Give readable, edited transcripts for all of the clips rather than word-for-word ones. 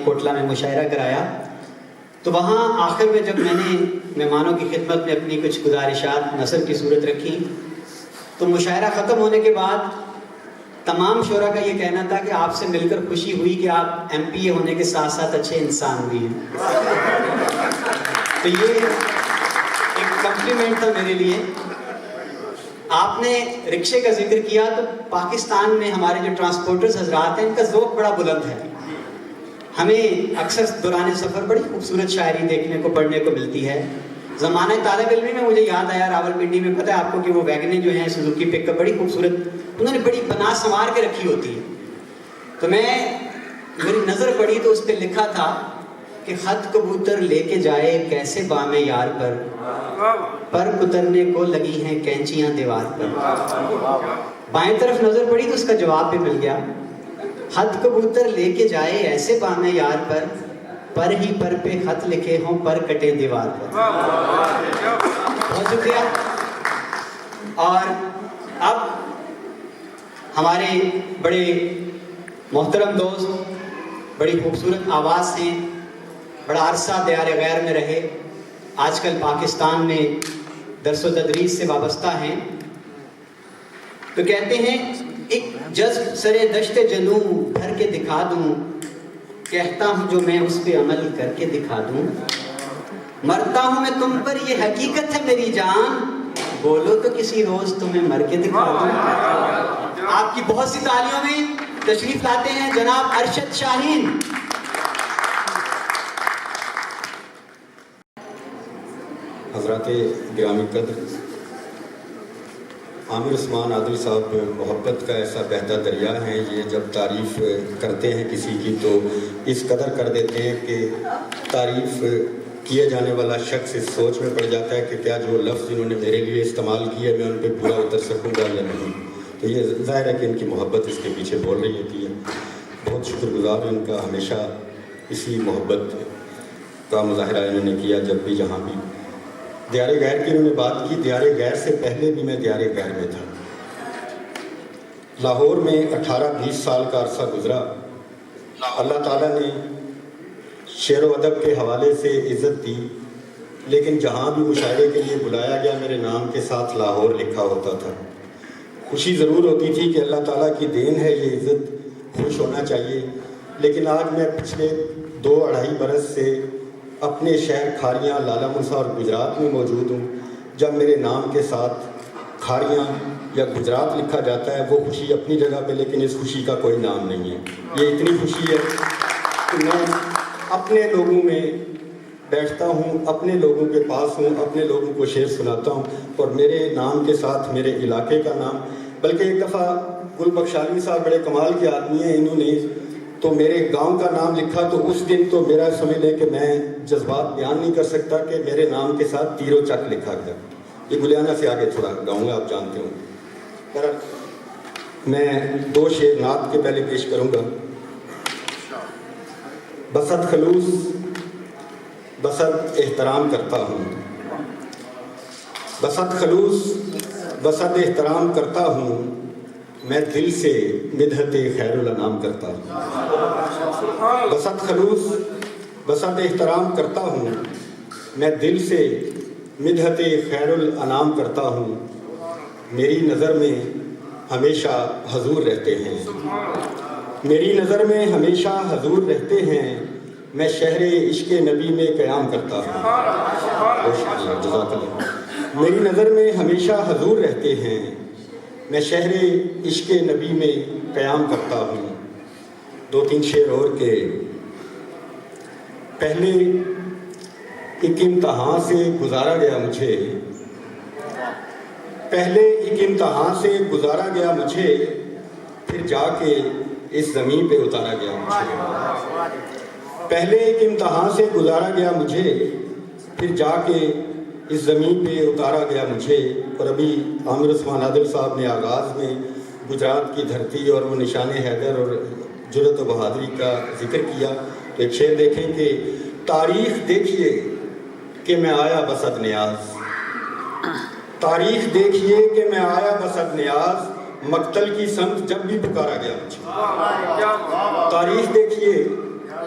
کوٹلہ میں مشاعرہ کرایا، تو وہاں آخر میں جب میں نے مہمانوں کی خدمت میں اپنی کچھ گزارشات نثر کی صورت رکھی، تو مشاعرہ ختم ہونے کے بعد تمام شعراء کا یہ کہنا تھا کہ آپ سے مل کر خوشی ہوئی کہ آپ ایم پی اے ہونے کے ساتھ ساتھ اچھے انسان بھی ہیں۔ تو یہ ایک کمپلیمنٹ تھا میرے لیے۔ آپ نے رکشے کا ذکر کیا، تو پاکستان میں ہمارے جو ٹرانسپورٹرز حضرات ہیں ان کا ذوق بڑا بلند ہے۔ ہمیں اکثر دوران سفر بڑی خوبصورت شاعری دیکھنے کو پڑھنے کو ملتی ہے۔ زمانہ طالب علمی میں مجھے یاد آیا راولپنڈی میں، پتہ ہے آپ کو کہ وہ ویگنیں جو ہیں سوزوکی پک اپ بڑی خوبصورت انہوں نے بڑی بنا سنوار کے رکھی ہوتی ہے، تو میری نظر پڑی تو اس پہ لکھا تھا کہ خط کبوتر لے کے جائے کیسے بام یار پر کترنے کو لگی ہیں کینچیاں دیوار پر۔ بائیں طرف نظر پڑی تو اس کا جواب بھی مل گیا، خط کبوتر لے کے جائے ایسے بام یار پر ہی پر پہ خط لکھے ہوں پر کٹے دیوار پر۔ بہت شکریہ۔ اور اب ہمارے بڑے محترم دوست، بڑی خوبصورت آواز ہیں، بڑا عرصہ دیار غیر میں رہے، آج کل پاکستان میں درس و تدریس سے وابستہ ہیں، تو کہتے ہیں ایک جذب سرے دشت جنوں بھر کے دکھا دوں، کہتا ہوں جو میں اس پہ عمل کر کے دکھا دوں، مرتا ہوں میں تم پر یہ حقیقت ہے میری جان، بولو تو کسی روز تمہیں مر کے دکھا دوں۔ آپ کی بہت سی تالیوں میں تشریف لاتے ہیں جناب ارشد شاہین۔ حضرات گرامی قدر، عامر عثمان عادل صاحب محبت کا ایسا بہتا دریا ہے، یہ جب تعریف کرتے ہیں کسی کی تو اس قدر کر دیتے ہیں کہ تعریف کیے جانے والا شخص اس سوچ میں پڑ جاتا ہے کہ کیا جو لفظ انہوں نے میرے لیے استعمال کیے میں ان پہ پورا اتر سکوں گا یا نہیں۔ تو یہ ظاہر ہے کہ ان کی محبت اس کے پیچھے بول رہی ہوتی ہے۔ بہت شکر گزار ان کا، ہمیشہ اسی محبت کا مظاہرہ انہوں نے کیا جب بھی جہاں بھی۔ دیار غیر کی انہوں نے بات کی، دیار غیر سے پہلے بھی میں دیار غیر میں تھا۔ لاہور میں 18-20 سال کا عرصہ گزرا۔ اللہ تعالیٰ نے شعر و ادب کے حوالے سے عزت دی، لیکن جہاں بھی مشاعرے کے لیے بلایا گیا میرے نام کے ساتھ لاہور لکھا ہوتا تھا۔ خوشی ضرور ہوتی تھی کہ اللہ تعالیٰ کی دین ہے یہ عزت، خوش ہونا چاہیے، لیکن آج میں پچھلے 2-2.5 برس سے اپنے شہر کھاریاں، لالہ مرسا اور گجرات میں موجود ہوں۔ جب میرے نام کے ساتھ کھاریاں یا گجرات لکھا جاتا ہے وہ خوشی اپنی جگہ پہ، لیکن اس خوشی کا کوئی نام نہیں ہے۔ یہ اتنی خوشی ہے کہ میں اپنے لوگوں میں بیٹھتا ہوں، اپنے لوگوں کے پاس ہوں، اپنے لوگوں کو شعر سناتا ہوں، اور میرے نام کے ساتھ میرے علاقے کا نام، بلکہ ایک دفعہ گل بخشالوی صاحب بڑے کمال کے آدمی ہیں، انہوں نے تو میرے گاؤں کا نام لکھا، تو اس دن تو میرا سمجھ لیں کہ میں جذبات بیان نہیں کر سکتا کہ میرے نام کے ساتھ تیر و چک لکھا گیا۔ یہ گلیانہ سے آگے تھوڑا گاؤں ہے، آپ جانتے ہوں۔ میں 2 شعر نعت کے پہلے پیش کروں گا۔ بسط خلوص بسط احترام کرتا ہوں، بسط خلوص بسط احترام کرتا ہوں، میں دل سے مدحت خیر الانام کرتا ہوں۔ بسط خلوص بسط احترام کرتا ہوں، میں دل سے مدحت خیر الانام کرتا ہوں، میری نظر میں ہمیشہ حضور رہتے ہیں، میری نظر میں ہمیشہ حضور رہتے ہیں، میں شہر عشق نبی میں قیام کرتا ہوں۔ جزاک اللہ۔ میری نظر میں ہمیشہ حضور رہتے ہیں، میں شہر عشق نبی میں قیام کرتا ہوں۔ 2-3 شعر اور کے پہلے ایک امتحان سے گزارا گیا مجھے، پہلے ایک امتحان سے گزارا گیا مجھے، پھر جا کے اس زمین پہ اتارا گیا مجھے۔ پہلے ایک امتحان سے گزارا گیا مجھے، پھر جا کے اس زمین پہ اتارا گیا مجھے۔ اور ابھی عامر عثمان عادل صاحب نے آغاز میں گجرات کی دھرتی اور وہ نشان حیدر اور جرأت و بہادری کا ذکر کیا، تو ایک شعر دیکھیں کہ تاریخ دیکھیے کہ میں آیا بسد نیاز، تاریخ دیکھیے کہ میں آیا بسد نیاز، مقتل کی سمت جب بھی پکارا گیا مجھے۔ تاریخ دیکھیے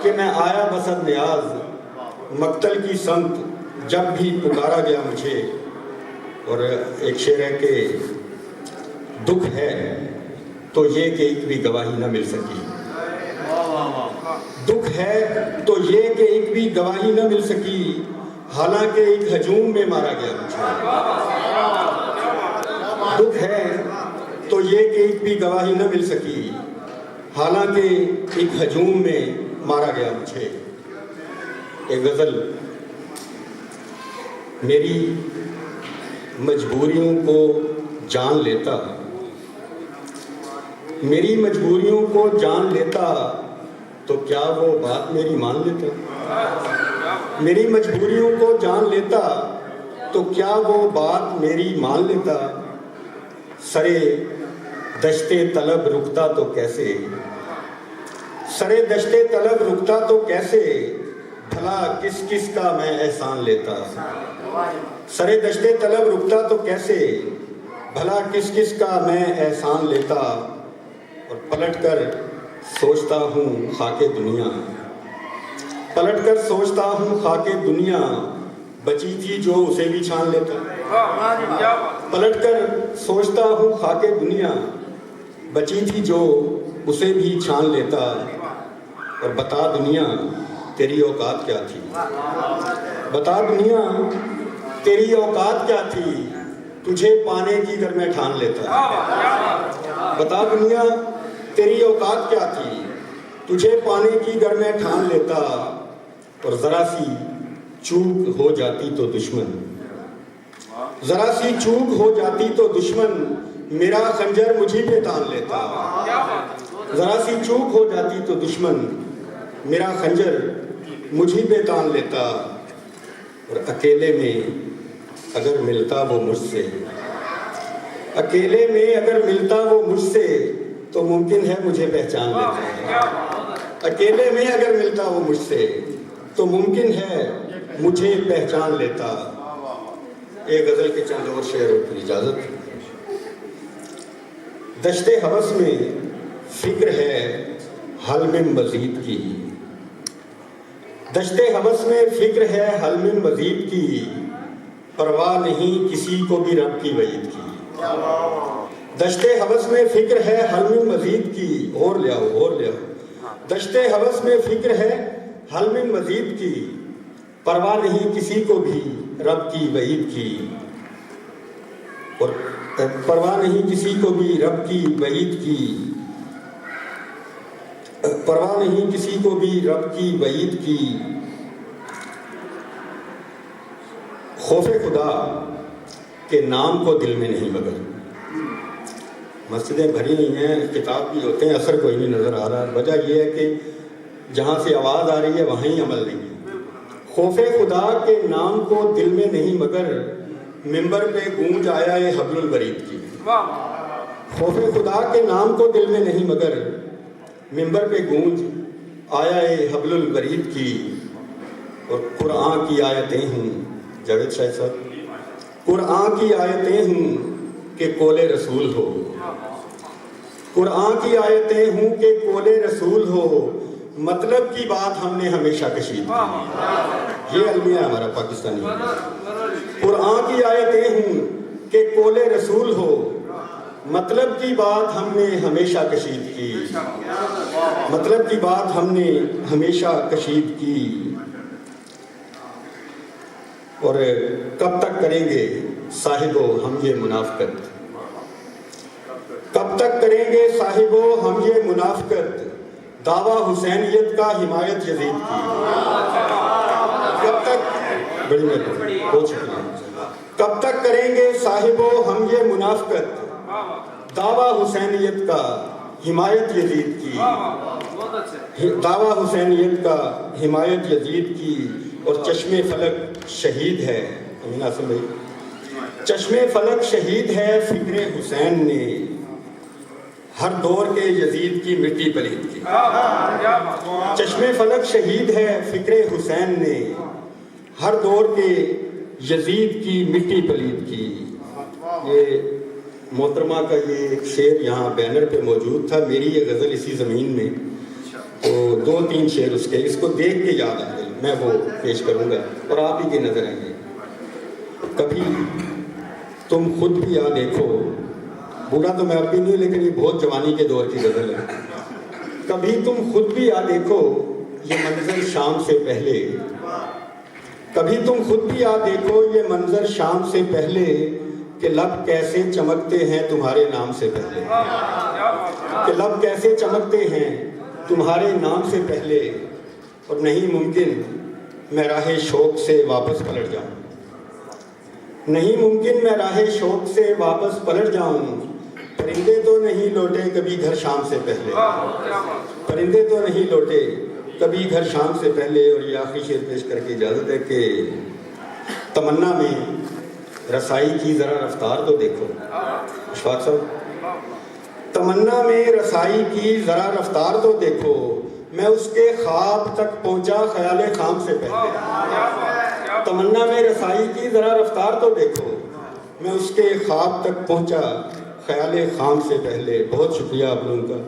کہ میں آیا بسد نیاز مقتل کی سمت جب بھی پکارا گیا مجھے. اور ایک شعر ہے کہ دکھ ہے تو یہ کہ ایک بھی گواہی نہ مل سکی. دکھ ہے تو یہ کہ ایک بھی گواہی نہ مل سکی، حالانکہ ایک ہجوم میں مارا گیا مجھے. دکھ ہے تو یہ کہ ایک بھی گواہی نہ مل سکی، حالانکہ ایک ہجوم میں مارا گیا مجھے. ایک غزل. میری مجبوریوں کو جان لیتا، میری مجبوریوں کو جان لیتا تو کیا وہ بات میری مان لیتا. میری مجبوریوں کو جان لیتا تو کیا وہ بات میری مان لیتا. سرے دشتے طلب رکتا تو کیسے، سرے دشتے طلب رکتا تو کیسے، بھلا کس کس کا میں احسان لیتا. سرے دشتے طلب رکتا تو کیسے، بھلا کس کس کا میں احسان لیتا. اور پلٹ کر سوچتا ہوں خاک دنیا، پلٹ کر سوچتا ہوں خاک دنیا، بچی تھی جو اسے بھی چھان لیتا. پلٹ کر سوچتا ہوں خاک دنیا، بچی تھی جو اسے بھی چھان لیتا. اور بتا دنیا تیری اوقات کیا تھی، بتا دنیا تیری اوقات کیا تھی، تجھے پانے کی گر میں ٹھان لیتا. بتا دنیا تیری اوقات کیا تھی، تجھے پانے کی گر میں ٹھان لیتا. اور ذرا سی چوک ہو جاتی تو دشمن، ذرا سی چوک ہو جاتی تو دشمن، میرا خنجر مجھی پہ تان لیتا. ذرا سی چوک ہو جاتی تو دشمن، میرا خنجر مجھی پہ تان لیتا. اور اکیلے میں اگر ملتا وہ مجھ سے، اکیلے میں اگر ملتا وہ مجھ سے تو ممکن ہے مجھے پہچان لیتا. اکیلے میں اگر ملتا وہ مجھ سے تو ممکن ہے مجھے پہچان لیتا. ایک غزل کے چند اور شعروں کی اجازت. دشت ہوس میں فکر ہے حل میں مزید کی، دشت ہوس میں فکر ہے حل میں مزید کی، پرواہ نہیں کسی کو بھی رب کی وعید کی. دشت ہوس میں فکر ہے حل میں مزید کی، اور لے آؤ اور لے آؤ. دشت ہوس میں فکر ہے حل میں مزید کی، پرواہ نہیں کسی کو بھی رب کی وعید کی. اور پرواہ نہیں کسی کو بھی رب کی وعید کی، پرواہ نہیں کسی کو بھی رب کی وعید کی. خوف خدا کے نام کو دل میں نہیں مگر، مسجدیں بھری نہیں ہیں، کتاب بھی ہوتے ہیں، اثر کوئی نہیں نظر آ رہا. وجہ یہ ہے کہ جہاں سے آواز آ رہی ہے وہیں عمل نہیں ہے. خوف خدا کے نام کو دل میں نہیں مگر، ممبر پہ گونج آیا ہے حبل الورید کی. خوف خدا کے نام کو دل میں نہیں مگر، ممبر پہ گونج آیا ہے حبل الورید کی. اور قرآن کی آیتیں ہوں، جاوید شاہ صاحب، قرآن کی آیتیں ہوں کہ قول رسول ہو، قرآن کی آیتیں ہوں کہ قول رسول ہو، مطلب کی بات ہم نے ہمیشہ کشید کی. یہ المیہ ہمارا پاکستانی. قرآن کی آیتیں ہوں کہ قول رسول ہو، مطلب کی بات ہم نے ہمیشہ کشید کی، مطلب کی بات ہم نے ہمیشہ کشید کی. اور کب تک کریں گے صاحبو ہم یہ منافقت، کب تک کریں گے صاحبو ہم یہ منافقت، دعویٰ حسینیت کا حمایت یزید کی. کب تک بڑی مہربانی بہت شکریہ. کب تک کریں گے صاحبو ہم یہ منافقت، دعویٰ حسینیت کا حمایت یزید کی، دعویٰ حسینیت کا حمایت یزید کی. اور چشم فلک شہید ہے، امین آصم بھائی، چشم فلک شہید ہے فکر حسین نے، ہر دور کے یزید کی مٹی پلید کی. چشم فلک شہید ہے فکر حسین نے، ہر دور کے یزید کی مٹی پلید کی. یہ محترمہ کا یہ ایک شعر یہاں بینر پہ موجود تھا، میری یہ غزل اسی زمین میں. تو 2-3 شعر اس کے، اس کو دیکھ کے یاد آ گئی، میں وہ پیش کروں گا اور آپ ہی کی نظر آئیں گے۔ کبھی تم خود بھی آ دیکھو، بوڑھا تو میں اب بھی نہیں، لیکن یہ بہت جوانی کے دور کی غزل ہے۔ کبھی تم خود بھی آ دیکھو یہ منظر شام سے پہلے، کبھی تم خود بھی آ دیکھو یہ منظر شام سے پہلے، کہ لب کیسے چمکتے ہیں تمہارے نام سے پہلے، کہ لب کیسے چمکتے ہیں تمہارے نام سے پہلے، اور نہیں ممکن میں راہ شوق سے واپس پلٹ جاؤں، نہیں ممکن میں راہ شوق سے واپس پلٹ جاؤں، پرندے تو نہیں لوٹے کبھی گھر شام سے پہلے، پرندے تو نہیں لوٹے کبھی گھر شام سے پہلے۔ اور یہ آخری شعر پیش کر کے اجازت ہے کہ تمنا میں رسائی کی ذرا رفتار تو دیکھو، اشفاق صاحب، تمنا میں رسائی کی ذرا رفتار تو دیکھو، میں اس کے خواب تک پہنچا خیال خام سے پہلے، تمنا میں رسائی کی ذرا رفتار تو دیکھو، میں اس کے خواب تک پہنچا خیال خام سے پہلے۔ بہت شکریہ آپ لوگوں کا۔